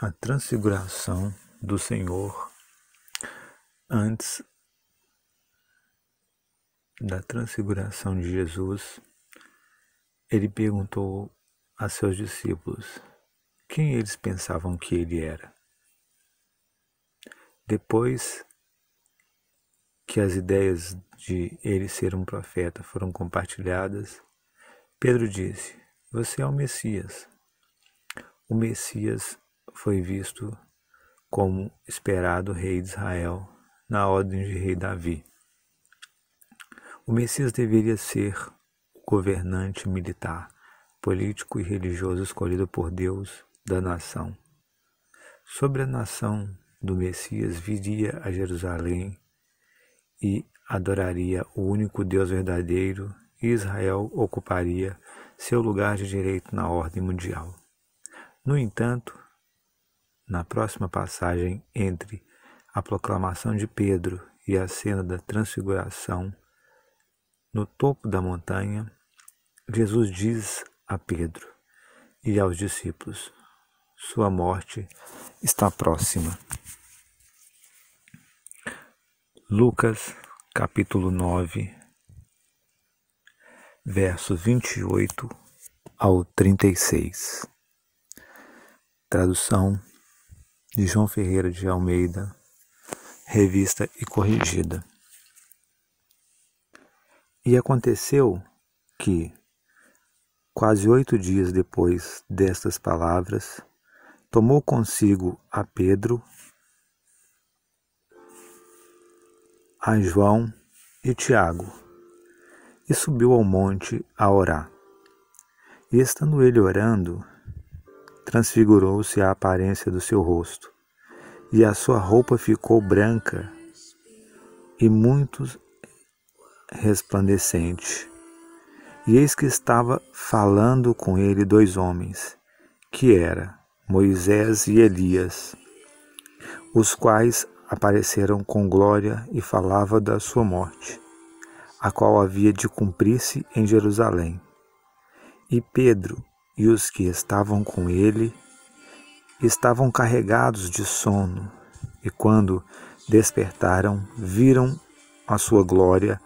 a transfiguração do Senhor. Antes da transfiguração de Jesus, ele perguntou a seus discípulos quem eles pensavam que ele era. Depois que as ideias de ele ser um profeta foram compartilhadas, Pedro disse: "Você é o Messias." O Messias foi visto como esperado rei de Israel na ordem de rei Davi. O Messias deveria ser o governante militar, político e religioso escolhido por Deus da nação. Sobre a nação do Messias viria a Jerusalém e adoraria o único Deus verdadeiro, e Israel ocuparia seu lugar de direito na ordem mundial. No entanto, na próxima passagem entre a proclamação de Pedro e a cena da transfiguração, no topo da montanha, Jesus diz a Pedro e aos discípulos: sua morte está próxima. Lucas, capítulo 9, versos 28 ao 36. Tradução de João Ferreira de Almeida, revista e corrigida. E aconteceu que, quase 8 dias depois destas palavras, tomou consigo a Pedro, a João e Tiago, e subiu ao monte a orar. E estando ele orando, transfigurou-se a aparência do seu rosto, e a sua roupa ficou branca e muito resplandecente. E eis que estava falando com ele 2 homens, que era Moisés e Elias, os quais apareceram com glória e falava da sua morte, a qual havia de cumprir-se em Jerusalém. E Pedro e os que estavam com ele estavam carregados de sono, e quando despertaram, viram a sua glória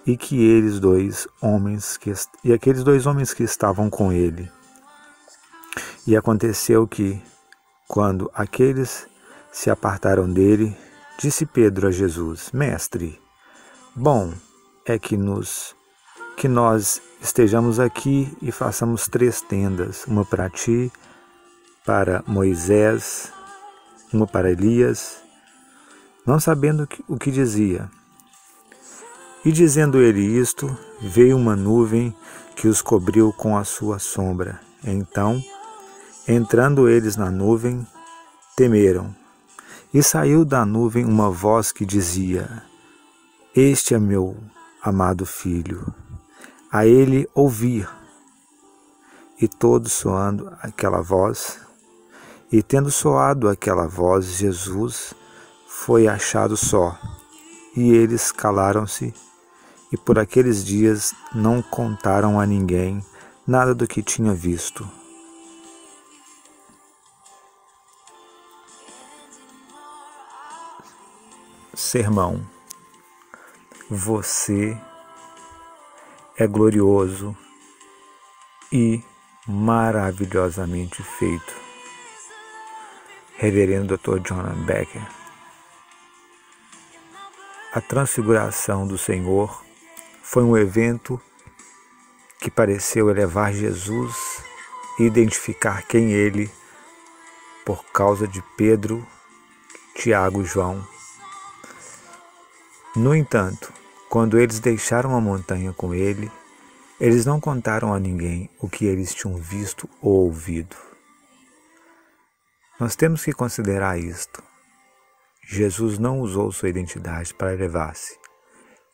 e aqueles 2 homens que estavam com ele. E aconteceu que, quando aqueles se apartaram dele, disse Pedro a Jesus: Mestre, bom é que nós estejamos aqui e façamos 3 tendas, uma para ti, para Moisés, uma para Elias, não sabendo o que dizia. E dizendo ele isto, veio uma nuvem que os cobriu com a sua sombra. Então, entrando eles na nuvem, temeram. E saiu da nuvem uma voz que dizia: Este é meu amado filho, a ele ouvir. E todos soando aquela voz, e tendo soado aquela voz, Jesus foi achado só, e eles calaram-se, e por aqueles dias não contaram a ninguém nada do que tinha visto. Sermão. Você é glorioso e maravilhosamente feito. Reverendo Dr. John Becker. A transfiguração do Senhor foi um evento que pareceu elevar Jesus e identificar quem ele, por causa de Pedro, Tiago e João. No entanto, quando eles deixaram a montanha com ele, eles não contaram a ninguém o que eles tinham visto ou ouvido. Nós temos que considerar isto. Jesus não usou sua identidade para elevar-se.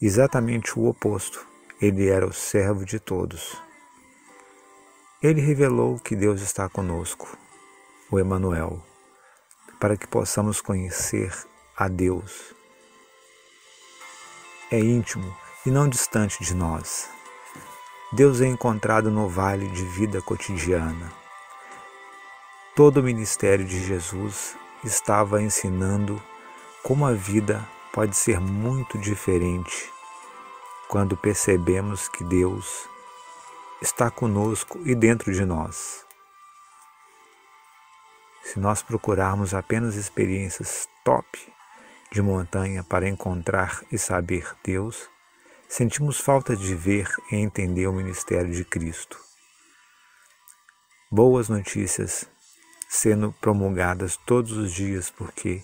Exatamente o oposto. Ele era o servo de todos. Ele revelou que Deus está conosco, o Emanuel, para que possamos conhecer a Deus. É íntimo e não distante de nós. Deus é encontrado no vale de vida cotidiana. Todo o ministério de Jesus estava ensinando como a vida pode ser muito diferente quando percebemos que Deus está conosco e dentro de nós. Se nós procurarmos apenas experiências top de montanha para encontrar e saber Deus, sentimos falta de ver e entender o ministério de Cristo. Boas notícias sendo promulgadas todos os dias, porque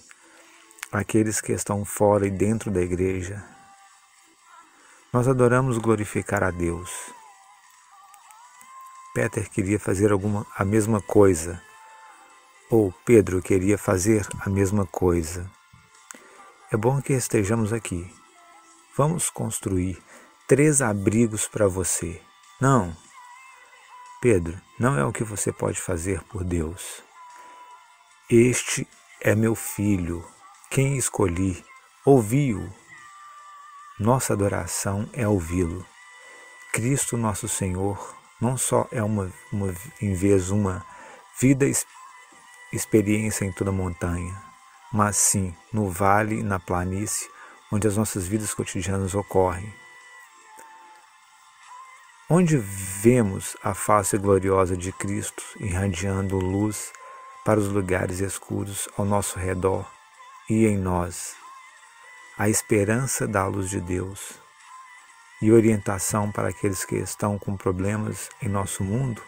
aqueles que estão fora e dentro da igreja, nós adoramos glorificar a Deus. Peter queria fazer a mesma coisa, ou Pedro queria fazer a mesma coisa. É bom que estejamos aqui. Vamos construir 3 abrigos para você. Não, Pedro, não é o que você pode fazer por Deus. Este é meu filho, quem escolhi, ouvi-o. Nossa adoração é ouvi-lo. Cristo nosso Senhor não só é uma vida experiência em toda a montanha, mas sim no vale e na planície, onde as nossas vidas cotidianas ocorrem. Onde vemos a face gloriosa de Cristo irradiando luz para os lugares escuros ao nosso redor e em nós, a esperança da luz de Deus e orientação para aqueles que estão com problemas em nosso mundo.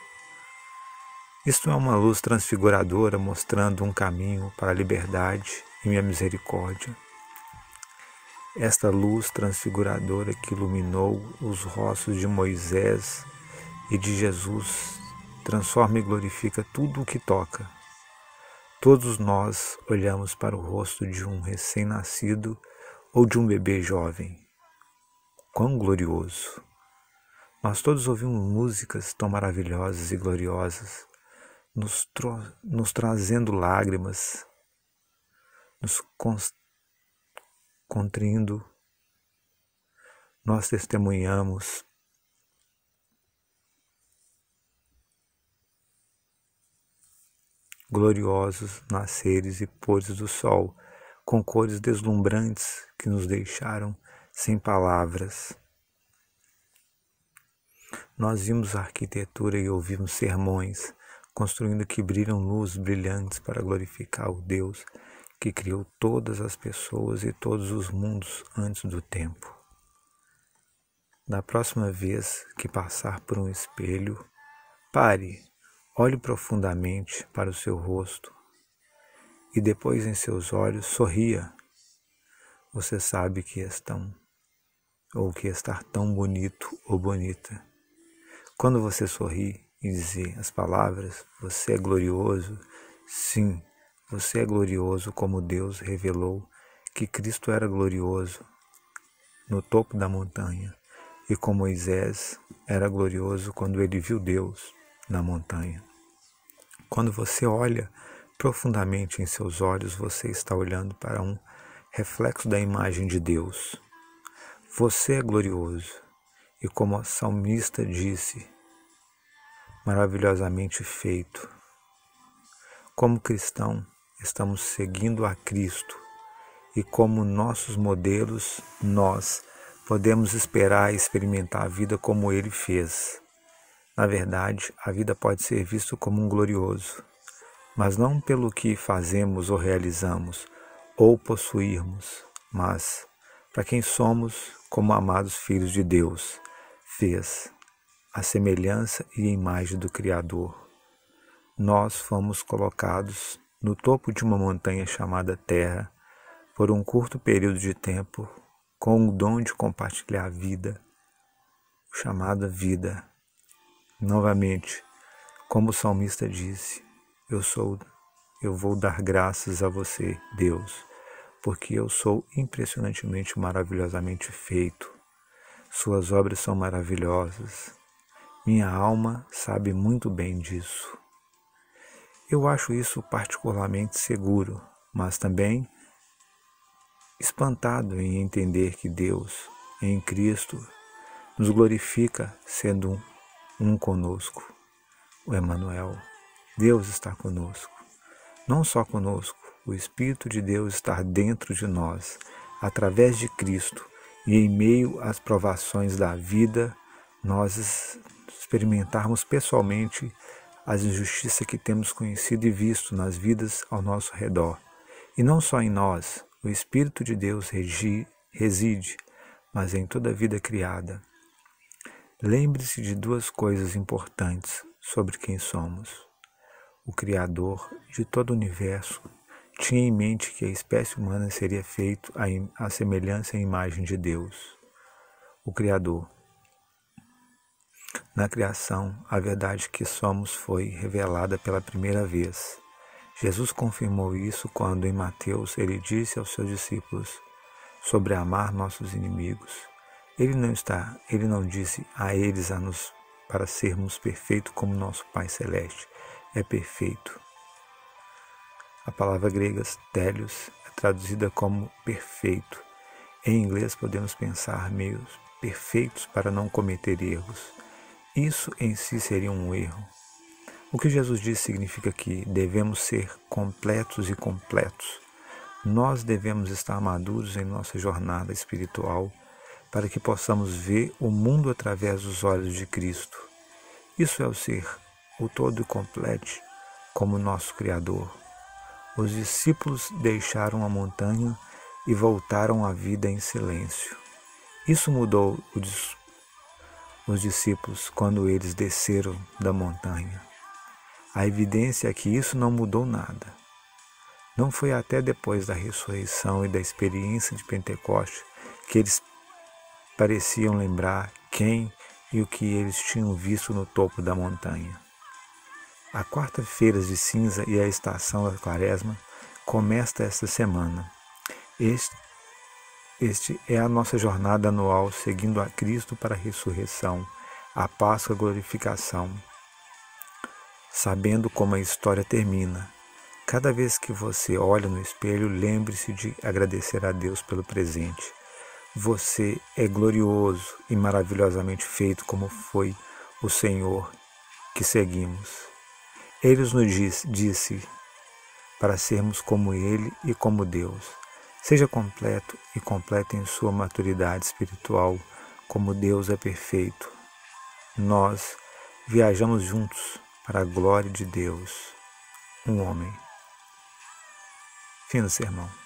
Isto é uma luz transfiguradora mostrando um caminho para a liberdade e a misericórdia. Esta luz transfiguradora que iluminou os rostos de Moisés e de Jesus transforma e glorifica tudo o que toca. Todos nós olhamos para o rosto de um recém-nascido ou de um bebê jovem. Quão glorioso! Nós todos ouvimos músicas tão maravilhosas e gloriosas, nos trazendo lágrimas, nos contrindo. Nós testemunhamos gloriosos nasceres e pôres do sol, com cores deslumbrantes que nos deixaram sem palavras. Nós vimos a arquitetura e ouvimos sermões, construindo que brilham luzes brilhantes para glorificar o Deus que criou todas as pessoas e todos os mundos antes do tempo. Da próxima vez que passar por um espelho, pare, olhe profundamente para o seu rosto e depois em seus olhos sorria. Você sabe que estar tão bonito ou bonita. Quando você sorri e dizer as palavras, você é glorioso, sim, você é glorioso como Deus revelou que Cristo era glorioso no topo da montanha e como Moisés era glorioso quando ele viu Deus na montanha. Quando você olha profundamente em seus olhos, você está olhando para um reflexo da imagem de Deus. Você é glorioso e, como o salmista disse, maravilhosamente feito. Como cristão, estamos seguindo a Cristo e como nossos modelos, nós podemos esperar e experimentar a vida como Ele fez. Na verdade, a vida pode ser vista como um glorioso, mas não pelo que fazemos ou realizamos, ou possuirmos, mas para quem somos como amados filhos de Deus, fez a semelhança e a imagem do Criador. Nós fomos colocados no topo de uma montanha chamada Terra por um curto período de tempo com o dom de compartilhar a vida, chamada vida. Novamente, como o salmista disse, eu vou dar graças a você, Deus, porque eu sou impressionantemente maravilhosamente feito. Suas obras são maravilhosas. Minha alma sabe muito bem disso. Eu acho isso particularmente seguro, mas também espantado em entender que Deus, em Cristo, nos glorifica sendo um conosco. O Emmanuel, Deus está conosco. não só conosco, o Espírito de Deus estar dentro de nós, através de Cristo, e em meio às provações da vida, nós experimentarmos pessoalmente as injustiças que temos conhecido e visto nas vidas ao nosso redor. E não só em nós, o Espírito de Deus reside, mas em toda a vida criada. Lembre-se de duas coisas importantes sobre quem somos. O Criador de todo o universo tinha em mente que a espécie humana seria feita à semelhança e imagem de Deus, o Criador. Na criação, a verdade que somos foi revelada pela primeira vez. Jesus confirmou isso quando, em Mateus, ele disse aos seus discípulos sobre amar nossos inimigos. Ele não disse a eles para sermos perfeitos como nosso Pai Celeste é perfeito. A palavra grega télios é traduzida como perfeito. Em inglês podemos pensar meios perfeitos para não cometer erros. Isso em si seria um erro. O que Jesus disse significa que devemos ser completos e completos. Nós devemos estar maduros em nossa jornada espiritual para que possamos ver o mundo através dos olhos de Cristo. Isso é o ser o todo e completo como nosso Criador. Os discípulos deixaram a montanha e voltaram à vida em silêncio. Isso mudou os discípulos quando eles desceram da montanha. A evidência é que isso não mudou nada. Não foi até depois da ressurreição e da experiência de Pentecostes que eles pareciam lembrar quem e o que eles tinham visto no topo da montanha. A quarta-feira de cinza e a estação da quaresma começa esta semana. Este é a nossa jornada anual seguindo a Cristo para a ressurreição, a Páscoa, a glorificação, sabendo como a história termina. Cada vez que você olha no espelho, lembre-se de agradecer a Deus pelo presente. Você é glorioso e maravilhosamente feito como foi o Senhor que seguimos. Ele nos disse para sermos como Ele e como Deus. Seja completo e completa em sua maturidade espiritual, como Deus é perfeito. Nós viajamos juntos para a glória de Deus, um homem. Fim do sermão.